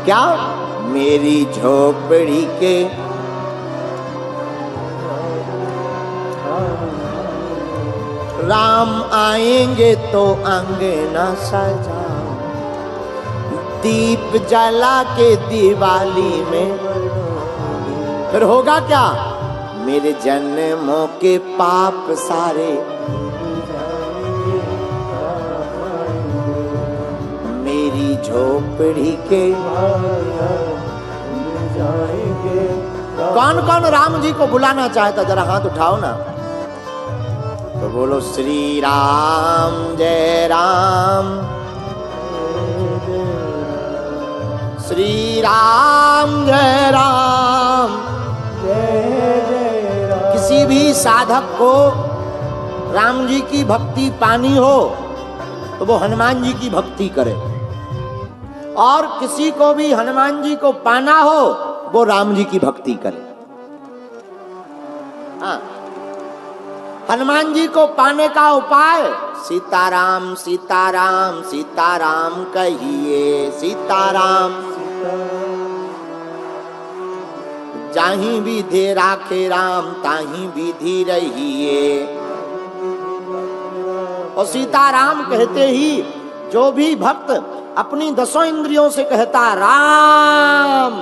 क्या? मेरी झोपड़ी के राम आएंगे तो अंगना सजाओ, दीप जला के दिवाली में। फिर होगा क्या? मेरे जन्मों के पाप सारे मेरी झोपड़ी के जाएंगे। कौन कौन राम जी को बुलाना चाहता? जरा हाथ उठाओ ना, तो बोलो श्री राम जय राम, श्री राम जय राम जय जय राम। किसी भी साधक को राम जी की भक्ति पानी हो तो वो हनुमान जी की भक्ति करे, और किसी को भी हनुमान जी को पाना हो वो राम जी की भक्ति करे। हाँ, हनुमान जी को पाने का उपाय सीताराम सीताराम सीताराम कहिए, सीताराम जाहि विधि राखे राम ताहि विधि रहिए। और सीताराम कहते ही जो भी भक्त अपनी 10 इंद्रियों से कहता राम,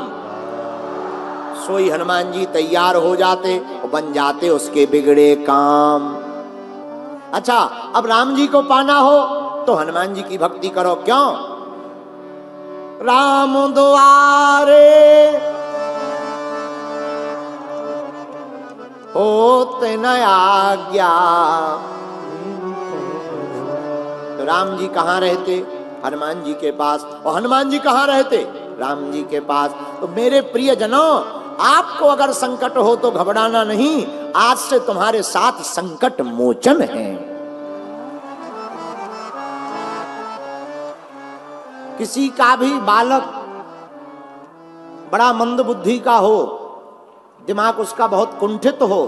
सोई हनुमान जी तैयार हो जाते और बन जाते उसके बिगड़े काम। अच्छा, अब राम जी को पाना हो तो हनुमान जी की भक्ति करो। क्यों? राम द्वारे होते न आज्ञा। तो राम जी कहाँ रहते? हनुमान जी के पास। और हनुमान जी कहाँ रहते? राम जी के पास। तो मेरे प्रिय जनों, आपको अगर संकट हो तो घबराना नहीं, आज से तुम्हारे साथ संकट मोचन है। किसी का भी बालक बड़ा मंद बुद्धि का हो, दिमाग उसका बहुत कुंठित हो,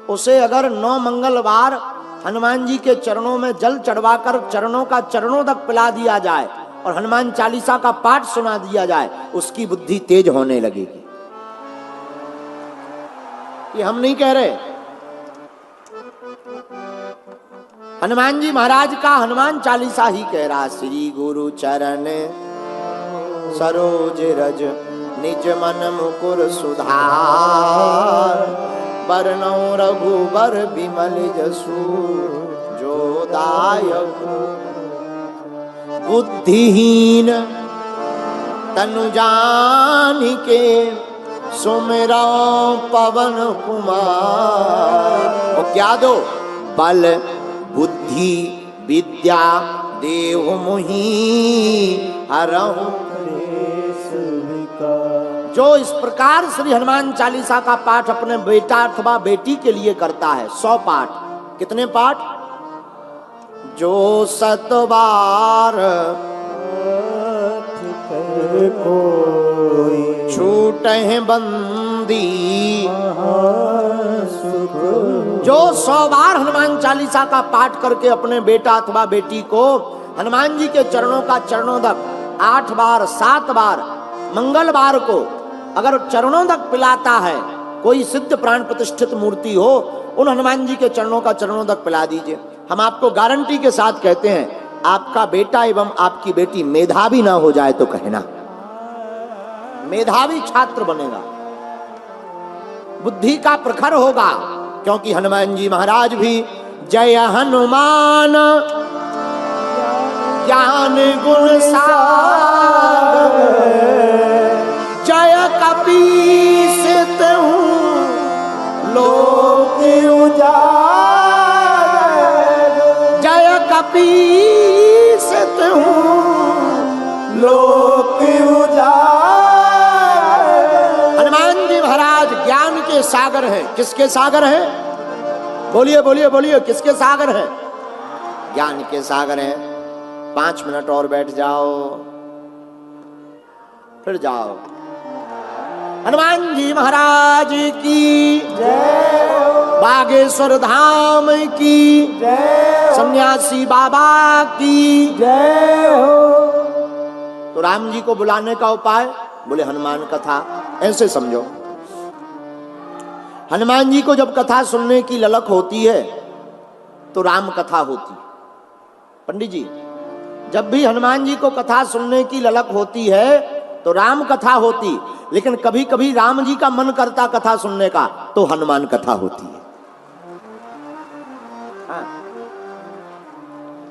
उसे अगर 9 मंगलवार हनुमान जी के चरणों में जल चढ़वाकर चरणों का चरणों तक पिला दिया जाए और हनुमान चालीसा का पाठ सुना दिया जाए, उसकी बुद्धि तेज होने लगेगी। ये हम नहीं कह रहे, हनुमान जी महाराज का हनुमान चालीसा ही कह रहा। श्री गुरु चरण सरोज रज निज मन मुकुर सुधार, बरनौ रघुबर बिमल जसु जो दायक। बुद्धिहीन तनु जानिके सुमिरौ पवन कुमार। और क्या दो? बल बुद्धि विद्या देव मोहि हरहु क्लेश विकार। जो इस प्रकार श्री हनुमान चालीसा का पाठ अपने बेटा अथवा बेटी के लिए करता है, 100 पाठ। कितने पाठ? जो 7 बार छूट है बंदी, जो 100 बार हनुमान चालीसा का पाठ करके अपने बेटा अथवा बेटी को हनुमान जी के चरणों का चरणों तक 8 बार 7 बार मंगलवार को अगर चरणों तक पिलाता है, कोई सिद्ध प्राण प्रतिष्ठित मूर्ति हो, उन हनुमान जी के चरणों का चरणों तक पिला दीजिए। हम आपको गारंटी के साथ कहते हैं, आपका बेटा एवं आपकी बेटी मेधावी ना हो जाए तो कहना, मेधावी छात्र बनेगा, बुद्धि का प्रखर होगा। क्योंकि हनुमान जी महाराज भी जय हनुमान ज्ञान गुण सागर, जय कपीस हूँ लोक उजागर, जय कपीस हूँ लोक उजागर। हनुमान जी महाराज ज्ञान के सागर हैं। किसके सागर हैं? बोलिए बोलिए बोलिए, किसके सागर हैं? ज्ञान के सागर हैं। 5 मिनट और बैठ जाओ, फिर जाओ। हनुमान जी महाराज की जय, बागेश्वर धाम की जय, सन्यासी बाबा की जय हो। तो राम जी को बुलाने का उपाय बोले हनुमान कथा, ऐसे समझो। हनुमान जी को जब कथा सुनने की ललक होती है तो राम कथा होती। पंडित जी, जब भी हनुमान जी को कथा सुनने की ललक होती है तो राम कथा होती, लेकिन कभी कभी राम जी का मन करता कथा सुनने का तो हनुमान कथा होती है। हाँ।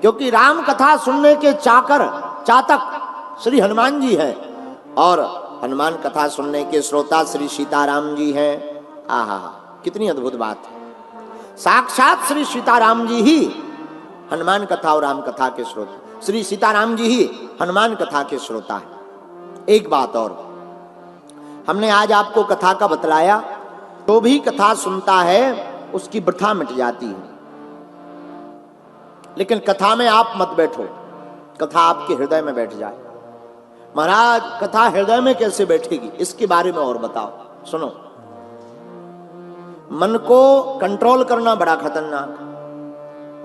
क्योंकि राम कथा सुनने के चातक श्री हनुमान जी हैं और हनुमान कथा सुनने के श्रोता श्री सीताराम जी हैं। आहा, कितनी अद्भुत बात है। साक्षात श्री सीताराम जी ही हनुमान कथा और राम कथा के श्रोता, श्री सीताराम जी ही हनुमान कथा के श्रोता है। एक बात और, हमने आज आपको कथा का बतलाया, तो भी कथा सुनता है उसकी वृथा मिट जाती है। लेकिन कथा में आप मत बैठो, कथा आपके हृदय में बैठ जाए। महाराज कथा हृदय में कैसे बैठेगी, इसके बारे में और बताओ। सुनो, मन को कंट्रोल करना बड़ा खतरनाक।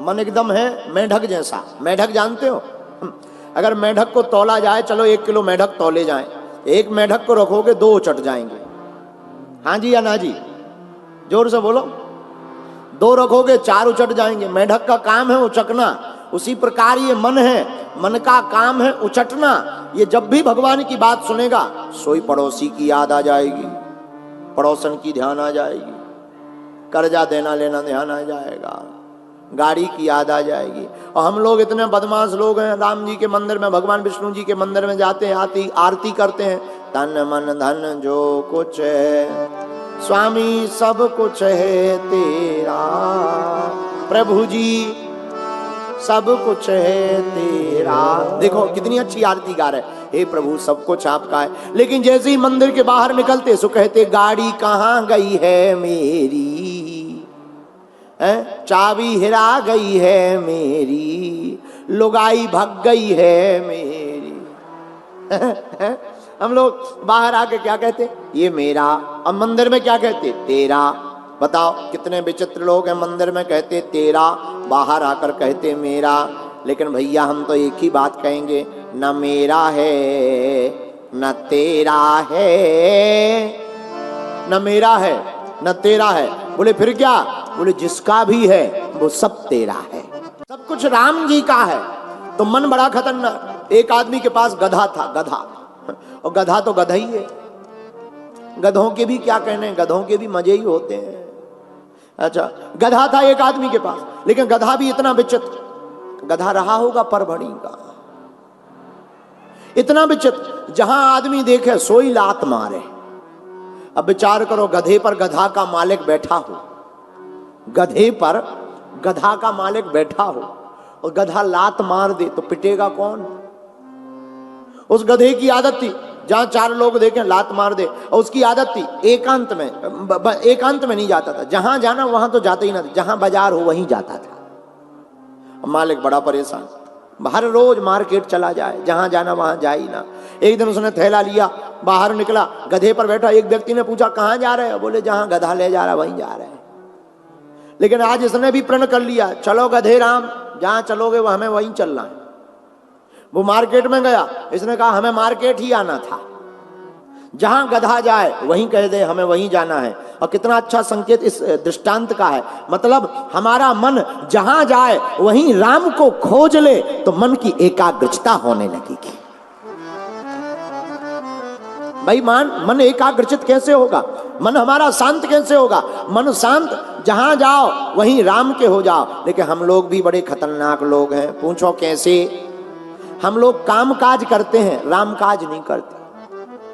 मन एकदम है मेढक जैसा। मेढक जानते हो? अगर मेढक को तौला जाए, चलो 1 किलो मेढक तौले जाए, एक मेढक को रखोगे 2 उचट जाएंगे। हाँ जी या ना जी? जोर से बोलो। 2 रखोगे 4 उचट जाएंगे। मेढक का काम है उचकना, उसी प्रकार ये मन है, मन का काम है उचटना। ये जब भी भगवान की बात सुनेगा सोई पड़ोसी की याद आ जाएगी, पड़ोसन की ध्यान आ जाएगी, कर्जा देना लेना ध्यान आ जाएगा, गाड़ी की याद आ जाएगी। और हम लोग इतने बदमाश लोग हैं, राम जी के मंदिर में, भगवान विष्णु जी के मंदिर में जाते हैं, आरती करते हैं, तन मन धन जो कुछ है स्वामी सब कुछ है तेरा, प्रभु जी सब कुछ है तेरा। देखो कितनी अच्छी आरती गा रहे, हे प्रभु सब कुछ आपका है। लेकिन जैसे ही मंदिर के बाहर निकलते सो कहते गाड़ी कहाँ गई है मेरी, चाबी हिरा गई है मेरी, लुगाई भग गई है मेरी। हम लोग बाहर आके क्या कहते, ये मेरा। अब मंदिर में क्या कहते, तेरा। बताओ कितने विचित्र लोग हैं, मंदिर में कहते तेरा, बाहर आकर कहते मेरा। लेकिन भैया हम तो एक ही बात कहेंगे, न मेरा है न तेरा है, न मेरा है न तेरा है। बोले फिर क्या? बोले जिसका भी है वो सब तेरा है, सब कुछ राम जी का है। तो मन बड़ा खतरनाक। एक आदमी के पास गधा था, गधा, और गधा तो गधा ही है। गधों के भी क्या कहने, गधों के भी मजे ही होते हैं। अच्छा, गधा था एक आदमी के पास, लेकिन गधा भी इतना विचित्र, गधा रहा होगा परभणी का, इतना विचित्र, जहां आदमी देखे सोई लात मारे। अब विचार करो, गधे पर गधा का मालिक बैठा हो, गधे पर गधा का मालिक बैठा हो और गधा लात मार दे तो पिटेगा कौन? उस गधे की आदत थी जहां 4 लोग देखें लात मार दे, और उसकी आदत थी एकांत में नहीं जाता था, जहां जाना वहां तो जाता ही ना था, जहां बाजार हो वहीं जाता था। मालिक बड़ा परेशान, हर रोज मार्केट चला जाए, जहां जाना वहां जा ही ना। एक दिन उसने थैला लिया, बाहर निकला, गधे पर बैठा। एक व्यक्ति ने पूछा कहां जा रहे हो? बोले जहां गधा ले जा रहा वहीं जा रहे हैं। लेकिन आज इसने भी प्रण कर लिया, चलो गधे राम, जहां चलोगे वो हमें वहीं चलना है। वो मार्केट में गया, इसने कहा हमें मार्केट ही आना था, जहां गधा जाए वहीं कह दे हमें वहीं जाना है। और कितना अच्छा संकेत इस दृष्टांत का है, मतलब हमारा मन जहां जाए वहीं राम को खोज ले तो मन की एकाग्रता होने लगेगी। भाई मन एकाग्रचित कैसे होगा? मन हमारा शांत कैसे होगा? मन शांत, जहां जाओ वहीं राम के हो जाओ। लेकिन हम लोग भी बड़े खतरनाक लोग हैं। पूछो कैसे? हम लोग काम काज करते हैं, राम काज नहीं करते।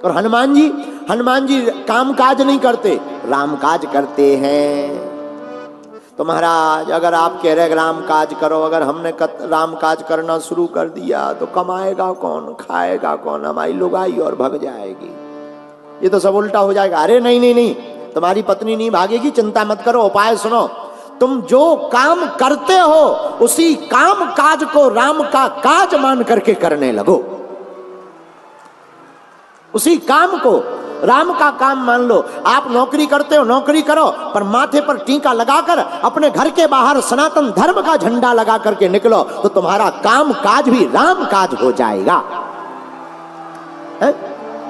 और हनुमान जी काम काज नहीं करते, राम काज करते हैं। तो महाराज अगर आप कह रहे राम काज करो, अगर हमने राम काज करना शुरू कर दिया तो कमाएगा कौन, खाएगा कौन? हमारी लुगाई और भग जाएगी। ये तो सब उल्टा हो जाएगा। अरे नहीं, तुम्हारी पत्नी नहीं भागेगी, चिंता मत करो। उपाय सुनो, तुम जो काम करते हो उसी काम काज को राम का काज मान करके करने लगो। उसी काम को राम का काम मान लो। आप नौकरी करते हो, नौकरी करो, पर माथे पर टीका लगाकर अपने घर के बाहर सनातन धर्म का झंडा लगा करके निकलो तो तुम्हारा काम काज भी राम काज हो जाएगा।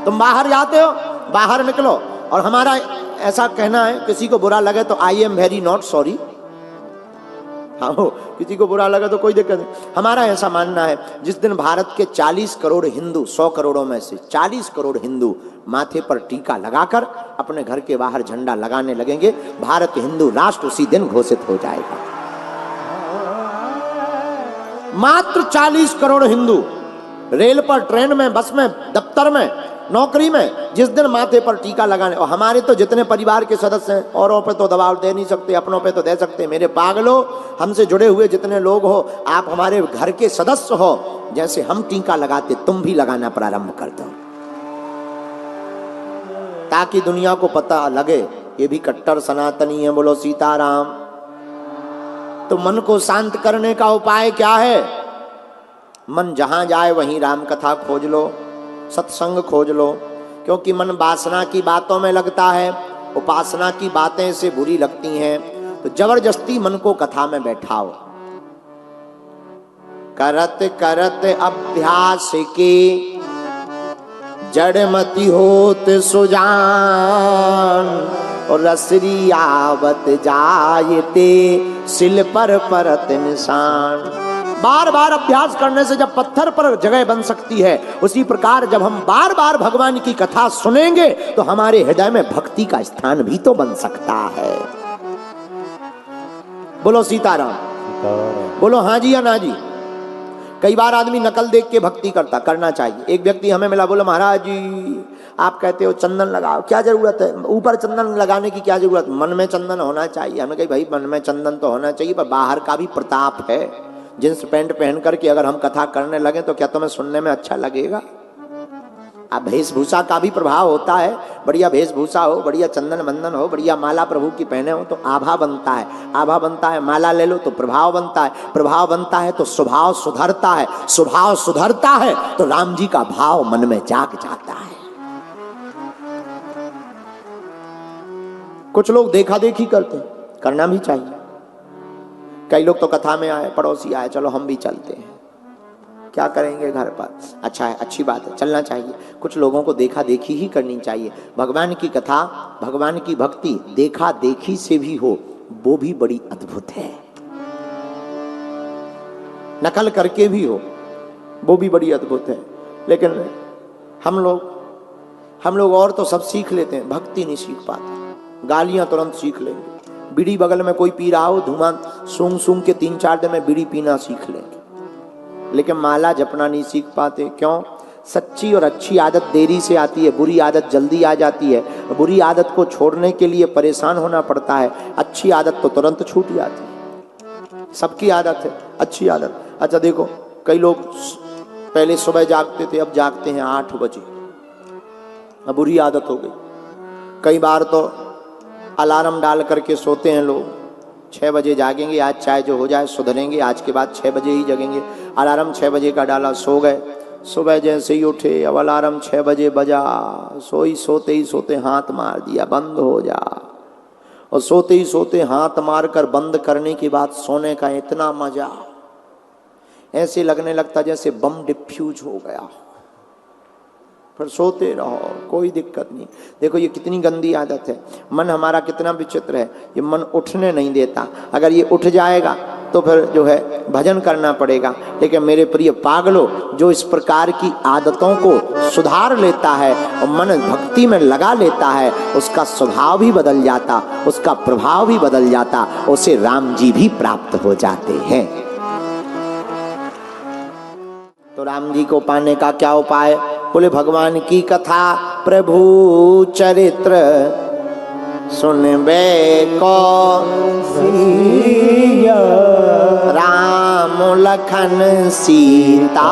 तुम बाहर जाते हो, बाहर निकलो, और हमारा ऐसा कहना है, किसी को बुरा लगे तो I am very not sorry. हाँ, किसी को बुरा लगा तो कोई दिक्कत नहीं। हमारा ऐसा मानना है, जिस दिन भारत के 40 करोड़ हिंदू, 100 करोड़ों में से 40 करोड़ हिंदू माथे पर टीका लगाकर अपने घर के बाहर झंडा लगाने लगेंगे, भारत हिंदू राष्ट्र उसी दिन घोषित हो जाएगा। मात्र 40 करोड़ हिंदू रेल पर, ट्रेन में, बस में, दफ्तर में, नौकरी में जिस दिन माथे पर टीका लगाने, और हमारे तो जितने परिवार के सदस्य हैं, औरों पे तो दबाव दे नहीं सकते, अपनों पे तो दे सकते। मेरे पागलों, हमसे जुड़े हुए जितने लोग हो, आप हमारे घर के सदस्य हो, जैसे हम टीका लगाते तुम भी लगाना प्रारंभ कर दो, ताकि दुनिया को पता लगे ये भी कट्टर सनातनी है। बोलो सीताराम। तो मन को शांत करने का उपाय क्या है? मन जहां जाए वहीं राम कथा खोज लो, सत्संग खोज लो, क्योंकि मन वासना की बातों में लगता है, उपासना की बातें से बुरी लगती हैं, तो जबरदस्ती मन को कथा में बैठाओ। करत करत अभ्यास के जड़मति होत सुजान, और रसरी आवत जायते सिल पर परत निशान। बार बार अभ्यास करने से जब पत्थर पर जगह बन सकती है, उसी प्रकार जब हम बार बार भगवान की कथा सुनेंगे तो हमारे हृदय में भक्ति का स्थान भी तो बन सकता है। बोलो सीताराम, बोलो हाँ जी या ना जी। कई बार आदमी नकल देख के भक्ति करना चाहिए। एक व्यक्ति हमें मिला, बोला महाराज जी आप कहते हो चंदन लगाओ, क्या जरूरत है? ऊपर चंदन लगाने की क्या जरूरत? मन में चंदन होना चाहिए। हमें कही भाई मन में चंदन तो होना चाहिए, पर बाहर का भी प्रताप है। जींस पैंट पहन करके अगर हम कथा करने लगे तो क्या तुम्हें सुनने में अच्छा लगेगा? अब वेशभूषा का भी प्रभाव होता है। बढ़िया वेशभूषा हो, बढ़िया चंदन बंदन हो, बढ़िया माला प्रभु की पहने हो तो आभा बनता है, आभा बनता है। माला ले लो तो प्रभाव बनता है, प्रभाव बनता है तो स्वभाव सुधरता है, स्वभाव सुधरता है तो राम जी का भाव मन में जाग जाता है। कुछ लोग देखा देखी करते, करना भी चाहिए। कई लोग तो कथा में आए, पड़ोसी आए, चलो हम भी चलते हैं, क्या करेंगे घर पर? अच्छा है, अच्छी बात है, चलना चाहिए। कुछ लोगों को देखा देखी ही करनी चाहिए। भगवान की कथा, भगवान की भक्ति देखा देखी से भी हो, वो भी बड़ी अद्भुत है। नकल करके भी हो, वो भी बड़ी अद्भुत है। लेकिन हम लोग और तो सब सीख लेते हैं, भक्ति नहीं सीख पाते। गालियां तुरंत सीख लेंगे, बीड़ी बगल में कोई पी रहा हो, धुआं सूंघ सूंघ के 3-4 दिन में बीड़ी पीना सीख लेंगे, लेकिन माला जपना नहीं सीख पाते। क्यों? सच्ची और अच्छी आदत देरी से आती है, बुरी आदत जल्दी आ जाती है। बुरी आदत को छोड़ने के लिए परेशान होना पड़ता है, अच्छी आदत तो तुरंत छूट जाती है। सबकी आदत है अच्छी आदत। अच्छा देखो, कई लोग पहले सुबह जागते थे, अब जागते हैं 8 बजे, अब बुरी आदत हो गई। कई बार तो अलार्म डाल करके सोते हैं लोग, 6 बजे जागेंगे, आज चाहे जो हो जाए सुधरेंगे, आज के बाद 6 बजे ही जगेंगे। अलार्म 6 बजे का डाला, सो गए। सुबह जैसे ही उठे, अब अलार्म 6 बजे बजा, सोते ही सोते हाथ मार दिया, बंद हो जा। और सोते ही सोते हाथ मार कर बंद करने के बाद सोने का इतना मजा, ऐसे लगने लगता जैसे बम डिफ्यूज हो गया। फिर सोते रहो, कोई दिक्कत नहीं। देखो ये कितनी गंदी आदत है। मन हमारा कितना विचित्र है, ये मन उठने नहीं देता। अगर ये उठ जाएगा तो फिर जो है भजन करना पड़ेगा। लेकिन मेरे प्रिय पागलों, जो इस प्रकार की आदतों को सुधार लेता है और मन भक्ति में लगा लेता है, उसका स्वभाव भी बदल जाता, उसका प्रभाव भी बदल जाता, उसे राम जी भी प्राप्त हो जाते हैं। तो राम जी को पाने का क्या उपाय? बोले भगवान की कथा, प्रभु चरित्र सुनबे को सिया, राम लखन सीता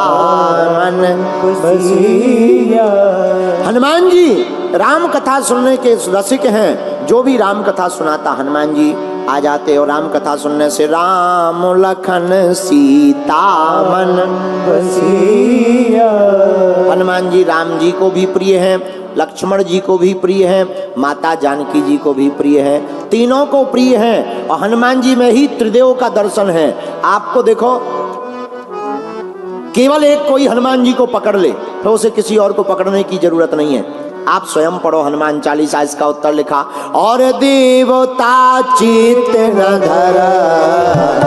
मन बसिया। हनुमान जी राम कथा सुनने के रसिक हैं। जो भी राम कथा सुनाता हनुमान जी आ जाते, और राम कथा सुनने से राम लखन सीता मन बसिया। हनुमान जी राम जी को भी प्रिय हैं, लक्ष्मण जी को भी प्रिय हैं, माता जानकी जी को भी प्रिय हैं, तीनों को प्रिय हैं। और हनुमान जी में ही त्रिदेव का दर्शन है। आपको देखो, केवल एक कोई हनुमान जी को पकड़ ले, तो उसे किसी और को पकड़ने की जरूरत नहीं है। आप स्वयं पढ़ो हनुमान चालीसा, इसका उत्तर लिखा। और देवता चित्त न धरई,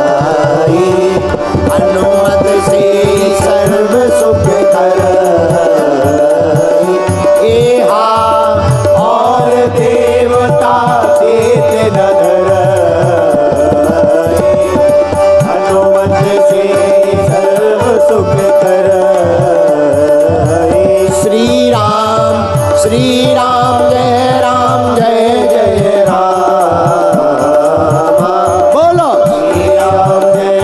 हनुमत से सर्व सुख करई। एहा और देवता चित्त न धरई, हनुमत से सर्व सुख करई। श्री राम जय जय राम। बोलो श्री राम जय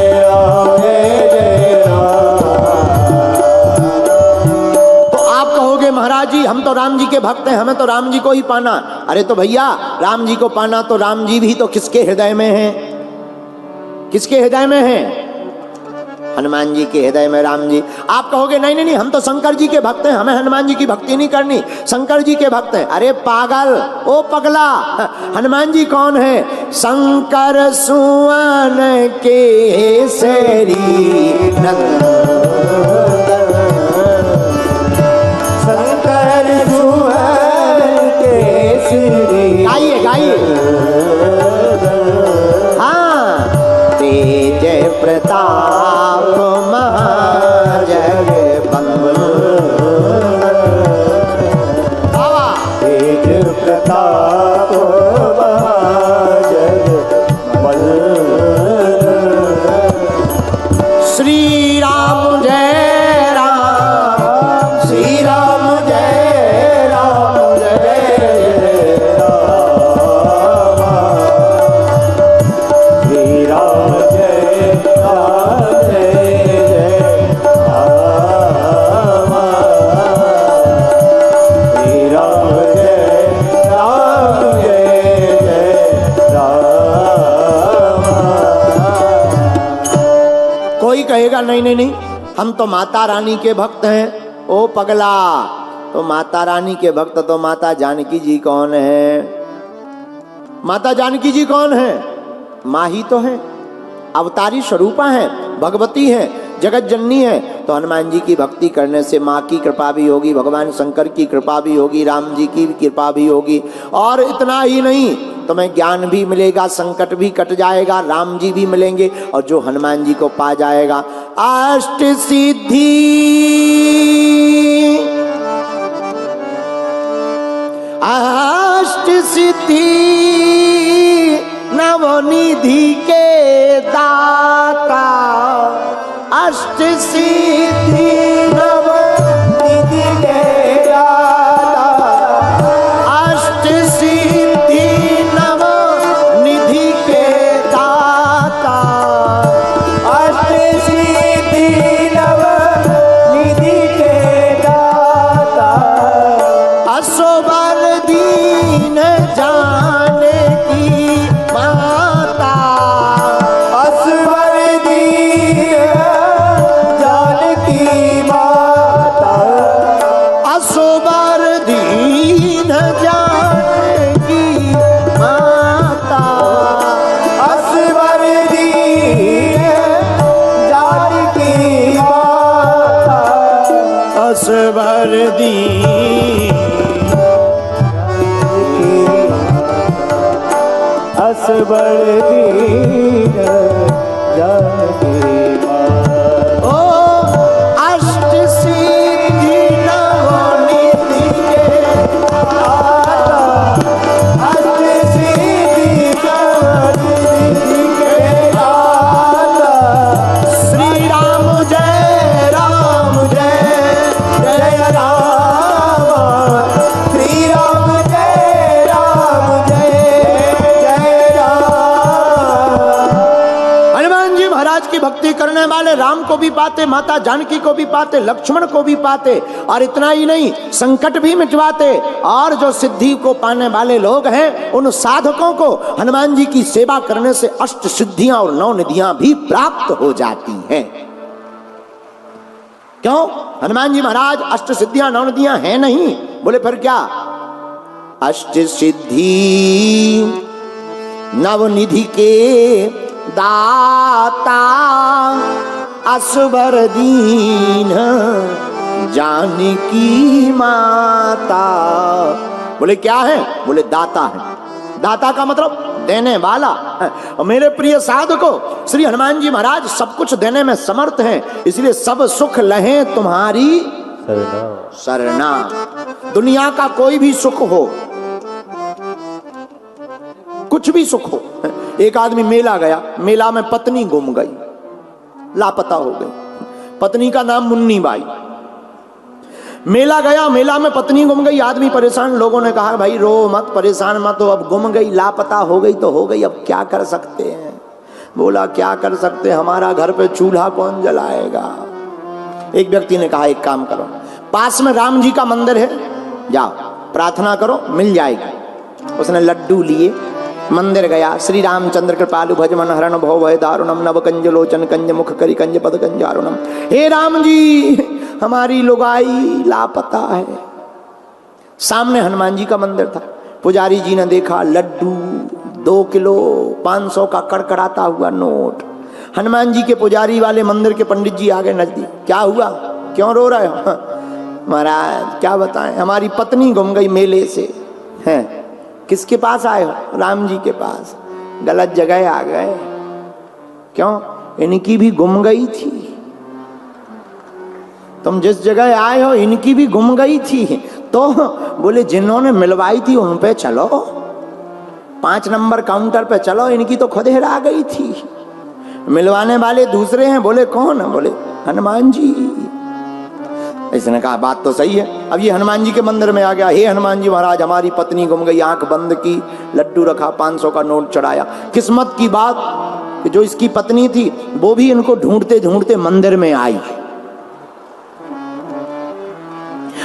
जय राम। तो आप कहोगे महाराज जी हम तो राम जी के भक्त हैं, हमें तो राम जी को ही पाना। अरे तो भैया राम जी को पाना तो राम जी भी तो किसके हृदय में हैं? किसके हृदय में हैं? हनुमान जी के हृदय में राम जी। आप कहोगे नहीं नहीं नहीं, हम तो शंकर जी के भक्त हैं, हमें हनुमान जी की भक्ति नहीं करनी, शंकर जी के भक्त हैं। अरे पागल, ओ पगला, हनुमान जी कौन है? शंकर सुवन केसरी शंकर सुवन केसरी। गाइए गाइए। हाँ, तेज प्रताप महाजगबंदन, तेज प्रताप महाजगबंदन। श्री राम जय राम, श्री राम जय राम जय राम, श्री राम कहेगा नहीं नहीं नहीं, हम तो माता रानी के भक्त हैं। ओ पगला, तो माता रानी के भक्त तो माता जानकी जी कौन है? माता जानकी जी कौन है? माँ ही तो है, अवतारी स्वरूपा है, भगवती है, जगत जननी है। तो हनुमान जी की भक्ति करने से माँ की कृपा भी होगी, भगवान शंकर की कृपा भी होगी, राम जी की कृपा भी होगी। और इतना ही नहीं, तुम्हें ज्ञान भी मिलेगा, संकट भी कट जाएगा, राम जी भी मिलेंगे। और जो हनुमान जी को पा जाएगा, अष्ट सिद्धि अष्ट सिद्धि नवनिधि के दाता, अष्ट सिद्धि नवनिधि के दाता, अष्ट सिद्धि नवनिधि के दाता, अष्ट सिद्धि नवनिधि के दाता। असोबर दीन जाने की माता, असबर दीन जानकी माता, असोबर दीन जानकी माता, असबर दीन जानकी माता, असबर दीन असबर दीन जानकी माता। ओ अष्ट सिद्धि नवनिधि के दाता, अष्ट सिद्धि नवनिधि के दाता। श्री राम जय राम जय जय राम, श्री राम जय राम जय जय राम। हनुमान जी महाराज की भक्ति करने वाले राम को भी पाते, माता जानकी को भी पाते, लक्ष्मण को भी पाते। और इतना ही नहीं, संकट भी मिटवाते। और जो सिद्धि को पाने वाले लोग हैं, उन साधकों को हनुमान जी की सेवा करने से अष्ट सिद्धियां और नौ निधियां भी प्राप्त हो जाती हैं। क्यों? हनुमान जी महाराज अष्ट सिद्धियां नौ निधियां हैं नहीं? बोले फिर क्या? अष्ट सिद्धि नवनिधि के दाता, असबर दीन जानकी माता। बोले क्या है? बोले दाता है। दाता का मतलब देने वाला। और मेरे प्रिय साधको, श्री हनुमान जी महाराज सब कुछ देने में समर्थ हैं, इसलिए सब सुख लहे तुम्हारी सरना। दुनिया का कोई भी सुख हो, कुछ भी सुख हो। एक आदमी मेला गया, मेला में पत्नी गुम गई, लापता हो गई। पत्नी का नाम मुन्नी बाई। मेला गया, मेला में पत्नी गुम गई, आदमी परेशान। लोगों ने कहा भाई रो मत, परेशान मत हो, अब गुम गई, लापता हो गई तो हो गई, अब क्या कर सकते हैं? बोला क्या कर सकते, हमारा घर पे चूल्हा कौन जलाएगा? एक व्यक्ति ने कहा एक काम करो, पास में राम जी का मंदिर है, जाओ प्रार्थना करो, मिल जाएगी। उसने लड्डू लिए, मंदिर गया। श्री रामचंद्र कृपालु भज मन हरण भव भय दारुणम, नव कंज लोचन कंज मुख करी कंज पद कंजारुणम। हे राम जी, हमारी लुगाई लापता है। सामने हनुमान जी का मंदिर था। पुजारी जी ने देखा लड्डू, 2 किलो 500 का कड़कड़ाता हुआ नोट। हनुमान जी के पुजारी वाले मंदिर के पंडित जी आगे नजदीक, क्या हुआ, क्यों रो रहे हो? महाराज क्या बताएं, हमारी पत्नी गुम गई मेले से। हैं किसके पास आए हो? राम जी के पास। गलत जगह आ गए। क्यों? इनकी भी गुम गई थी। तुम जिस जगह आए हो इनकी भी गुम गई थी। तो बोले जिन्होंने मिलवाई थी उन पे चलो, 5 नंबर काउंटर पे चलो, इनकी तो खुद हेरा गई थी। मिलवाने वाले दूसरे हैं। बोले कौन? बोले हनुमान जी। इसने कहा बात तो सही है। अब ये हनुमान जी के मंदिर में आ गया। हे हनुमान जी महाराज, हमारी पत्नी गुम गई, आंख बंद की, लड्डू रखा, 500 का नोट चढ़ाया। किस्मत की बात कि जो इसकी पत्नी थी वो भी इनको ढूंढते ढूंढते मंदिर में आई।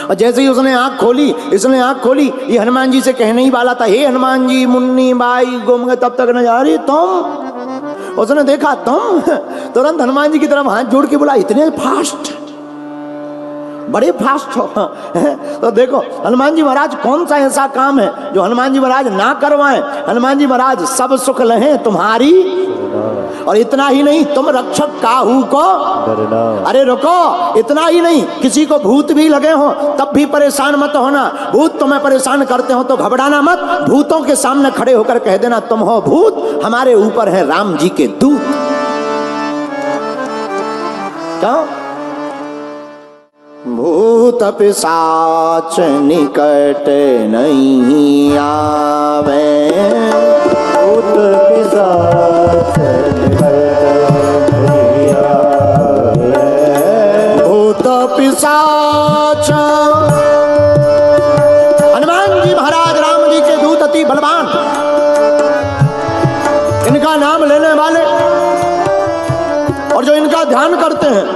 और जैसे ही उसने आंख खोली, इसने आंख खोली, ये हनुमान जी से कहने ही वाला था, हे हनुमान जी मुन्नी बाई गुम गए, तब तक न जा रही तुम। उसने देखा तुम, तुरंत हनुमान जी की तरफ हाथ जोड़ के बोला इतने फास्ट, बड़े फास्ट हो। तो देखो हनुमान जी महाराज कौन सा ऐसा काम है जो हनुमान जी महाराज ना करवाएं। हनुमान जी महाराज सब सुख लहे तुम्हारी, और इतना ही नहीं तुम रक्षक काहू को डरना। अरे रुको, इतना ही नहीं, किसी को भूत भी लगे हो तब भी परेशान मत होना। भूत तुम्हें परेशान करते हो तो घबराना मत, भूतों के सामने खड़े होकर कह देना तुम हो भूत, हमारे ऊपर है राम जी के दूत। क्यों? भूत पिशाच निकट नहीं आवे, भूत पिशाच निकट नहीं आवे, भूत पिशाच। हनुमान जी महाराज राम जी के दूत अति बलवान, इनका नाम लेने वाले और जो इनका ध्यान करते हैं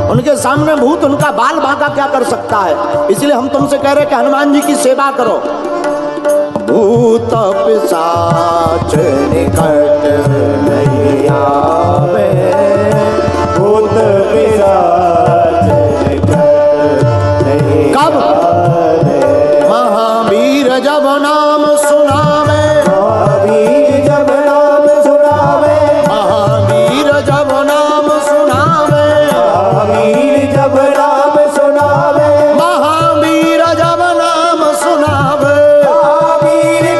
उनके सामने भूत उनका बाल बांका क्या कर सकता है। इसलिए हम तुमसे कह रहे कि हनुमान जी की सेवा करो। भूत पिशाच निकट नहीं आवे, भूत पिशाच निकट नहीं कब आवे। महावीर जब नाम सुनावे, महावीर जब नाम सुनावे, महावीर जब नाम सुनावे, महावीर जब नाम सुनावे, महावीर जब नाम सुनावे, महावीर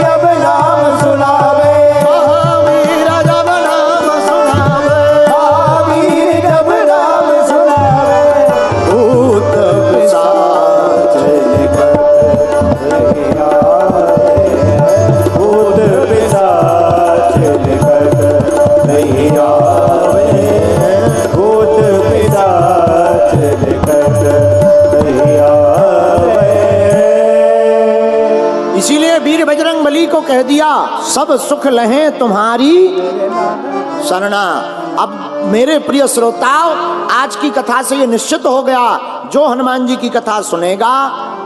जब नाम सुनावे, महावीर जब नाम सुनावे, महावीर जब नाम सुनावे, भूत पिशाच निकट नहीं आवे, भूत पिशाच निकट नहीं आवे, भूत पिशाच निकट नहीं आवे। इसीलिए वीर बजरंग बली को कह दिया सब सुख लहे तुम्हारी शरणा। अब मेरे प्रिय श्रोताओ, आज की कथा से ये निश्चित हो गया, जो हनुमान जी की कथा सुनेगा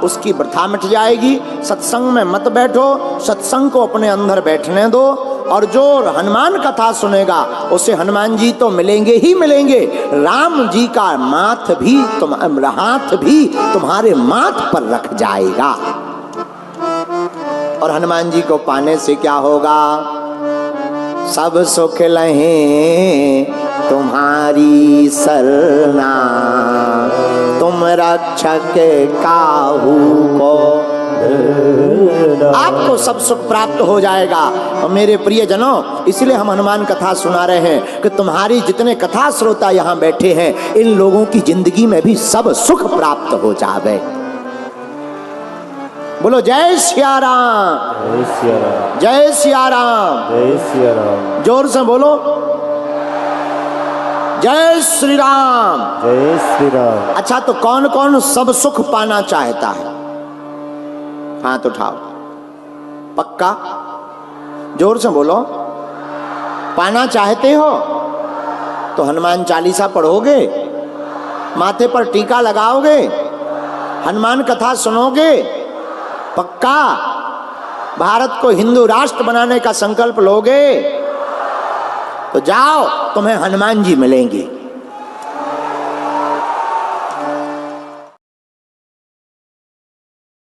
उसकी वृथा मिट जाएगी। सत्संग में मत बैठो, सत्संग को अपने अंदर बैठने दो। और जो हनुमान कथा सुनेगा उसे हनुमान जी तो मिलेंगे ही मिलेंगे, राम जी का हाथ भी तुम्हारे माथ पर रख जाएगा। और हनुमान जी को पाने से क्या होगा? सब सुख लहे तुम्हारी सरना, तुम रक्षक काहू को। आपको सब सुख प्राप्त हो जाएगा। और मेरे प्रियजनों, इसलिए हम हनुमान कथा सुना रहे हैं कि तुम्हारी जितने कथा श्रोता यहाँ बैठे हैं, इन लोगों की जिंदगी में भी सब सुख प्राप्त हो जावे। बोलो जय सिया राम, जय सिया राम, जय सिया राम, जय सिया राम। जोर से बोलो जय श्री राम, जय श्री राम। अच्छा, तो कौन कौन सब सुख पाना चाहता है? हाथ उठाओ। पक्का? जोर से बोलो। पाना चाहते हो तो हनुमान चालीसा पढ़ोगे, माथे पर टीका लगाओगे, हनुमान कथा सुनोगे, पक्का? भारत को हिंदू राष्ट्र बनाने का संकल्प लोगे तो जाओ, तुम्हें हनुमान जी मिलेंगे।